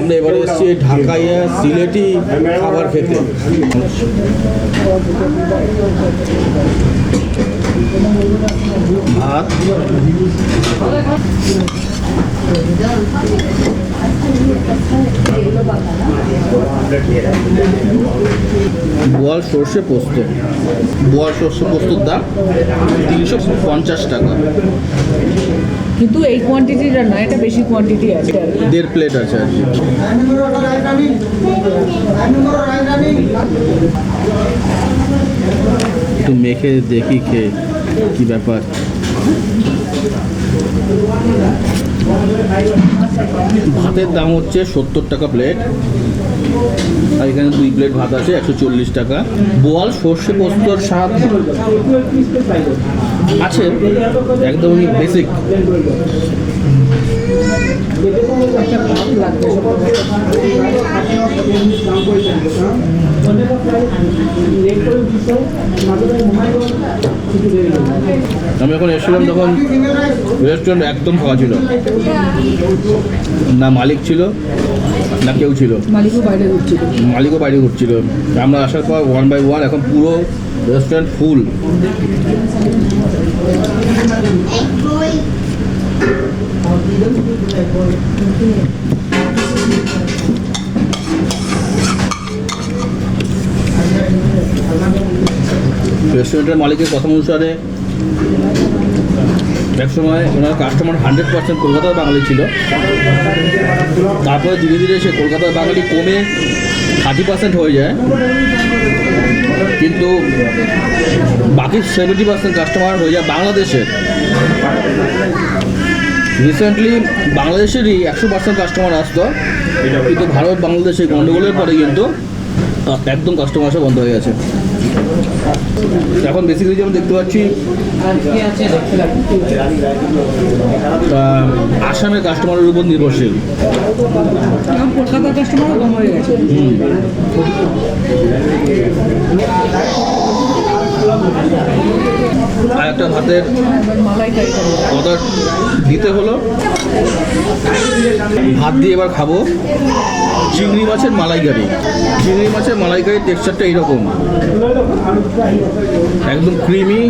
আমরা এবারে এসেছি ঢাকাইয়া সিলেটি খাবার খেতে। ভাত, বোয়াল সর্ষে পোস্ত। বোয়াল সর্ষে পোস্তর দাম 350 টাকা। কিন্তু এই কোয়ান্টিটিটা না, এটা বেশি কোয়ান্টিটি আছে। 1.5 প্লেট আছে আর কি। একটু মেখে দেখি খেয়ে কি ব্যাপার। ভাতের দাম হচ্ছে 70 টাকা প্লেট, আর এখানে 2 প্লেট ভাত আছে 140 টাকা। বোয়াল সর্ষে পোস্তর স্বাদ আছে, একদমই বেসিক। আমি যখন এসেছিলাম তখন রেস্টুরেন্ট একদম ফাঁকা ছিল, না মালিক ছিল না কেউ ছিল। মালিকও বাইরে ঘুরছিল। আমরা আসার পর 1 বাই 1 এখন পুরো রেস্টুরেন্ট ফুল। রেস্টুরেন্টের মালিকের কথা অনুসারে একসময় ওনার কাস্টমার 100% কলকাতার বাঙালি ছিল, তারপরে ধীরে ধীরে সে কলকাতার বাঙালি কমে 30% হয়ে যায়, কিন্তু বাকি 70% কাস্টমার হয়ে যায় বাংলাদেশের। রিসেন্টলি বাংলাদেশেরই 100% কাস্টমার আসতো, কিন্তু ভারত বাংলাদেশের গন্ডগোলের পরে কিন্তু একদম কাস্টমার আসা বন্ধ হয়ে গেছে। এখন বেসিক্যালি যেমন দেখতে পাচ্ছি আসামের কাস্টমারের উপর নির্ভরশীল। কলকাতার কাস্টমারও কম হয়ে গেছে। আর একটা ভাতের অর্ডার দিতে হলো, ভাত দিয়ে এবার খাবো চিংড়ি মাছের মালাইকারি। চিংড়ি মাছের মালাইকারির টেক্সচারটা এইরকম, একদম ক্রিমি,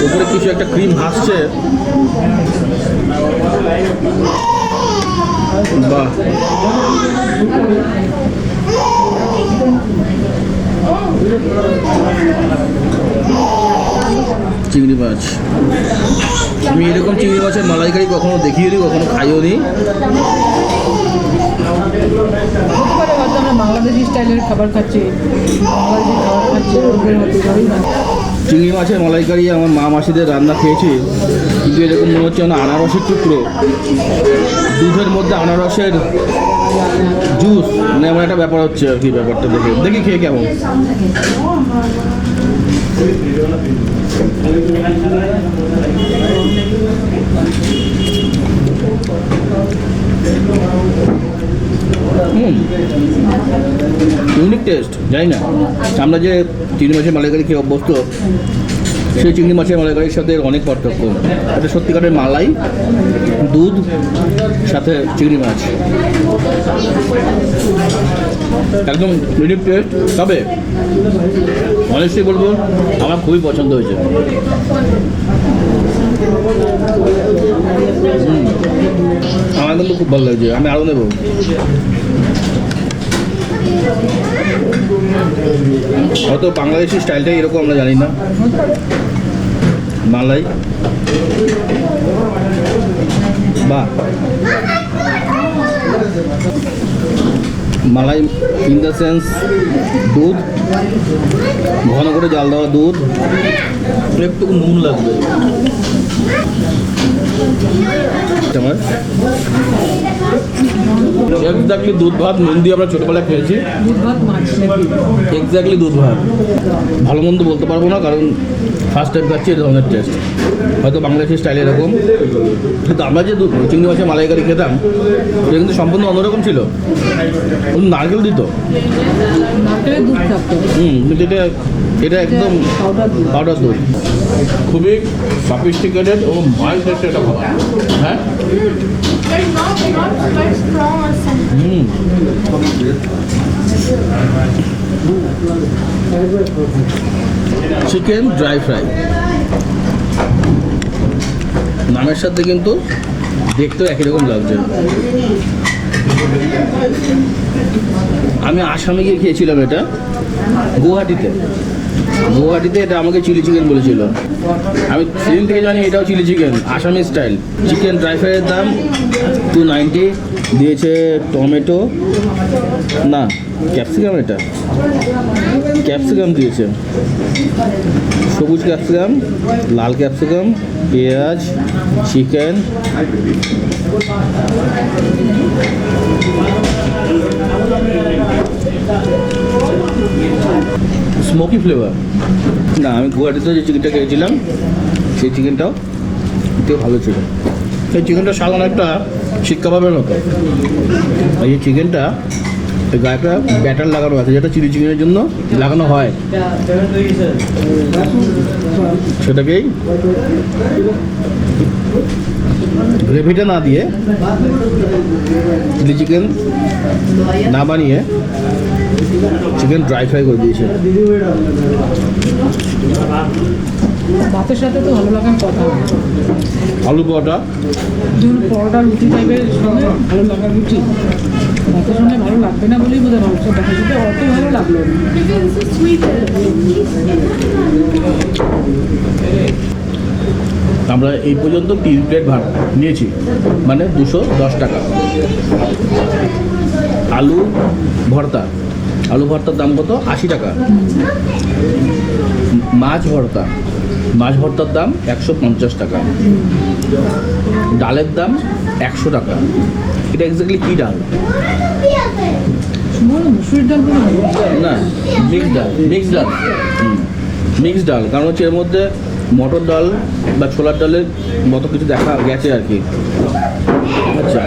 উপরে কিছু একটা ক্রিম ভাসছে। বাহ, চিংড়ি মাছ। আমি এরকম চিংড়ি মাছের মালাইকারি কখনো দেখিও নি, কখনো খাইও নি। আমরা বাংলাদেশি স্টাইলের খাবার খাচ্ছি, বাংলাদেশি খাবার খাচ্ছি, চিংড়ি মাছের মালাইকারি আমার মা মাসিদের রান্না খেয়েছি, কিন্তু এরকম মনে হচ্ছে না আনারসের টুকরো, দুধের মধ্যে আনারসের জুস, মানে এমন একটা ব্যাপার হচ্ছে আর কি। ব্যাপারটা দেখি খেয়ে কেমন। ইউনিক টেস্ট, জানি না। আমরা যে চিংড়ি মাছের মালাইকারি খেয়ে অভ্যস্ত, সেই চিংড়ি মাছের মালাইকারির সাথে অনেক পার্থক্য। এটা সত্যিকারের মালাই, দুধ সাথে চিংড়ি মাছ, একদম ইউনিক টেস্ট। তবে অনেস্টলি বলবো আমার খুবই পছন্দ হয়েছে। আমার কিন্তু খুব ভালো লাগছে, আমি আরও নেব। হয়তো বাংলাদেশি স্টাইলটাই এরকম, আমরা জানি না। মালাই, বাহ, মালাই ইন দ্য সেন্স দুধ, ঘন করে জাল দেওয়া দুধ, একটু নুন লাগবে। এক্স্যাক্টলি দুধ ভাত, নুন দিয়ে আমরা ছোটোবেলায় খেয়েছি। এক্স্যাক্টলি দুধ ভাত। ভালো মন্দ বলতে পারবো না, কারণ ফার্স্ট টাইম খাচ্ছি এই ধরনের টেস্ট। হয়তো বাংলাদেশি স্টাইলে এরকম, কিন্তু আমরা যে চিংড়ি মাছের মালাইকারি খেতাম এটা কিন্তু সম্পূর্ণ অন্যরকম ছিল, নারকেল দিত। নারকেলের দুধ থাকতো, কিন্তু এটা একদম পাউডার দুধ, খুবই সফিস্টিকেটেড ও মাইল্ড টেস্টের একটা খাবার। হ্যাঁ, They're not like strong or something. Chicken dry fry নামের সাথে কিন্তু দেখতেও একই রকম লাগছে। আমি আসামে গিয়ে খেয়েছিলাম এটা, গুয়াহাটিতে এটা আমাকে চিলি চিকেন বলেছিল। আমি সেদিন থেকে জানি এটাও চিলি চিকেন, আসামি স্টাইল। চিকেন ড্রাই ফ্রাইয়ের দাম 290, দিয়েছে টমেটো না ক্যাপসিকাম, এটা ক্যাপসিকাম দিয়েছে, সবুজ ক্যাপসিকাম, লাল ক্যাপসিকাম, পেঁয়াজ, চিকেন, স্মোকি ফ্লেভার। না, আমি গুয়াহাটিতে যে চিকেনটা খেয়েছিলাম সেই চিকেনটাও একটু ভালো ছিল। সেই চিকেনটা সাধারণ একটা শিক কাবাবের মতো, আর এই চিকেনটা গায়ে একটা ব্যাটার লাগানো আছে যেটা চিলি চিকেনের জন্য লাগানো হয়, সেটাকেই গ্রেভিটা না দিয়ে চিলি চিকেন না বানিয়ে চিকেন ড্রাই ফ্রাই করে দিয়েছে। ভাতের সাথে তো ভালো লাগার কথা। আলু পরোটা, ধরুন পরোটা রুটি টাইপের সঙ্গে ভালো লাগার রুটি, ভাতের সঙ্গে ভালো লাগবে না বলেই বোধহয় মাংস দেখা যেতে অত ভালো লাগলো না। Because this is sweet. আমরা এই পর্যন্ত 3 প্লেট ভাত নিয়েছি, মানে 210 টাকা। আলু ভর্তার দাম কত? 80 টাকা। মাছ ভর্তার দাম 150 টাকা। ডালের দাম 100 টাকা। এটা এক্স্যাক্টলি কী ডাল? বলো মুসুরির ডাল বলো না, মিক্স ডাল, কারণ হচ্ছে এর মধ্যে মটর ডাল বা ছোলার ডালের মতো কিছু দেখা গেছে আর কি। আচ্ছা,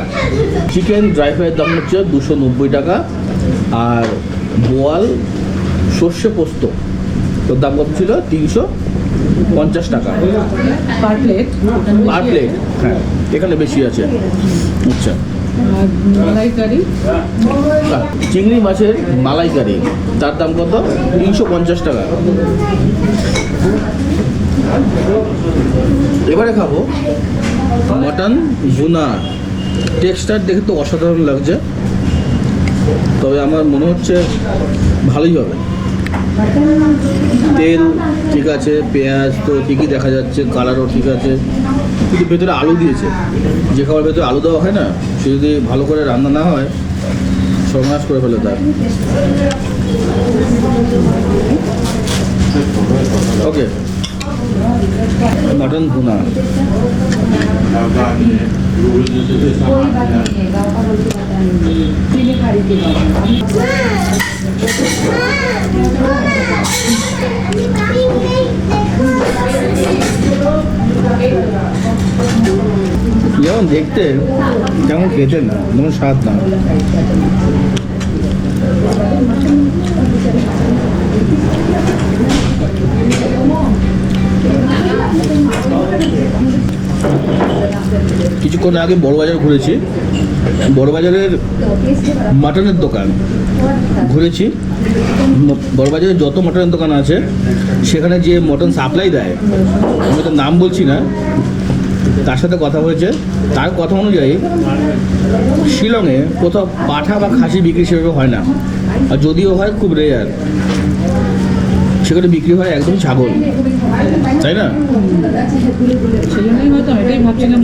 চিকেন ড্রাই ফ্রাইয়ের দাম হচ্ছে 290 টাকা, আর বোয়াল সর্ষে পোস্ত তোর দাম কত ছিল? 350 টাকা পার প্লেট। হ্যাঁ, এখানে বেশি আছে। আচ্ছা, আর মালাইকারি চিংড়ি মাছের মালাইকারি তার দাম কত? 350 টাকা। এবারে খাবো মটন ভুনা। টেক্সচার দেখে তো অসাধারণ লাগছে, তবে আমার মনে হচ্ছে ভালোই হবে। তেল ঠিক আছে, পেঁয়াজ তো ঠিকই দেখা যাচ্ছে, কালারও ঠিক আছে, কিন্তু ভেতরে আলু দিয়েছে। যে খাবার ভেতরে আলু দেওয়া হয় না, সে যদি ভালো করে রান্না না হয় সর্বনাশ করে ফেলে তার। ওকে, মটন ভুনা। যেমন দেখতে যেমন খেতে না, যেমন স্বাদ না। কিছুক্ষণ আগে বড়বাজার ঘুরেছি, বড়বাজারের মাটনের দোকান ঘুরেছি। বড়বাজারে যত মটনের দোকান আছে সেখানে যে মটন সাপ্লাই দেয়, আমি তো নাম বলছি না, তার সাথে কথা হয়েছে। তার কথা অনুযায়ী শিলংয়ে কোথাও পাঠা বা খাসি বিক্রি সেভাবে হয় না, আর যদিও হয় খুব রেয়ার। সেখানে বিক্রি হয় একদম ছাগল, তাই না?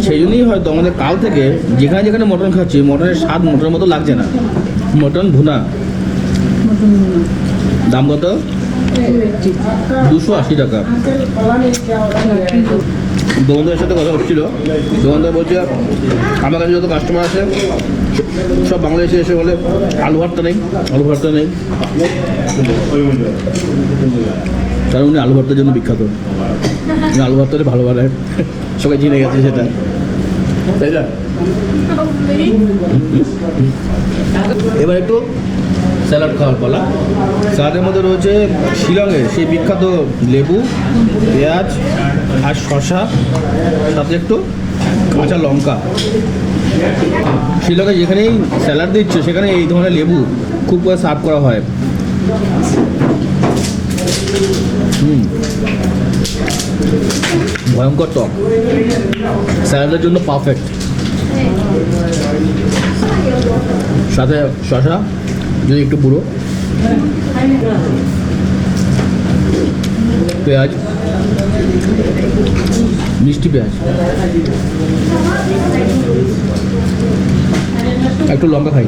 সেই জন্যই হয়তো আমাদের কাল থেকে যেখানে যেখানে মটন খাচ্ছি, মটনের স্বাদ মটনের মতো লাগছে না। মটন ভুনা দাম কত? 280 টাকা। দোকানদারের সাথে কথা হচ্ছিল, দোকানদার বলছে আমার কাছে যত কাস্টমার আসে সব বাংলাদেশে এসে বলে আলু ভর্তা নেই। কারণ উনি আলু ভর্তার জন্য বিখ্যাত। উনি আলু ভর্তাটা ভালো বানায়, সবাই জেনে গেছে সেটা, তাই না? এবার একটু স্যালাড খাওয়ার পালা। স্যালাডের মধ্যে রয়েছে শিলংয়ের সেই বিখ্যাত লেবু, পেঁয়াজ আর শসা, সাথে একটু কাঁচা লঙ্কা। শিলংয়ে যেখানেই স্যালাড দিচ্ছে সেখানে এই ধরনের লেবু খুব করে সার্ভ করা হয়। ভয়ঙ্কর টক, স্যালাডের জন্য পারফেক্ট। সাথে শসা যদি একটু পুরো, পেঁয়াজ, মিষ্টি পেঁয়াজ, একটু লঙ্কা খাই।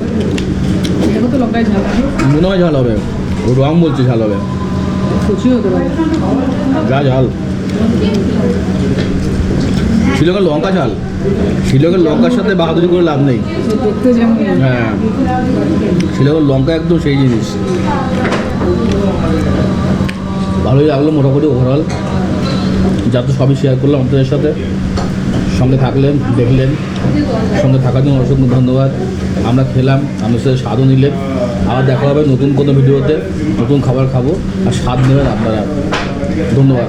দেখো তো লঙ্কায় ঝাল আছে, মনে হয় ঝাল হবে, ও রং বলছে ঝাল হবে, কুচি হতে পারে। যা ঝাল। শিলংয়ের লঙ্কা ঝাল, শিলংয়ের লঙ্কার সাথে বাহাদুরি করে লাভ নেই। সে দেখতে যেমন হ্যাঁ, শিলংয়ের লঙ্কা একদম সেই জিনিস। ভালোই লাগলো মোটামুটি ওভারঅল, যা তো সবই শেয়ার করলাম আপনাদের সাথে। সঙ্গে থাকলেন, দেখলেন, সঙ্গে থাকার জন্য অসংখ্য ধন্যবাদ। আমরা খেলাম, আমাদের সাথে স্বাদও নিলেন। আবার দেখা হবে নতুন কোনো ভিডিওতে, নতুন খাবার খাবো আর স্বাদ নেবেন আপনারা। ধন্যবাদ।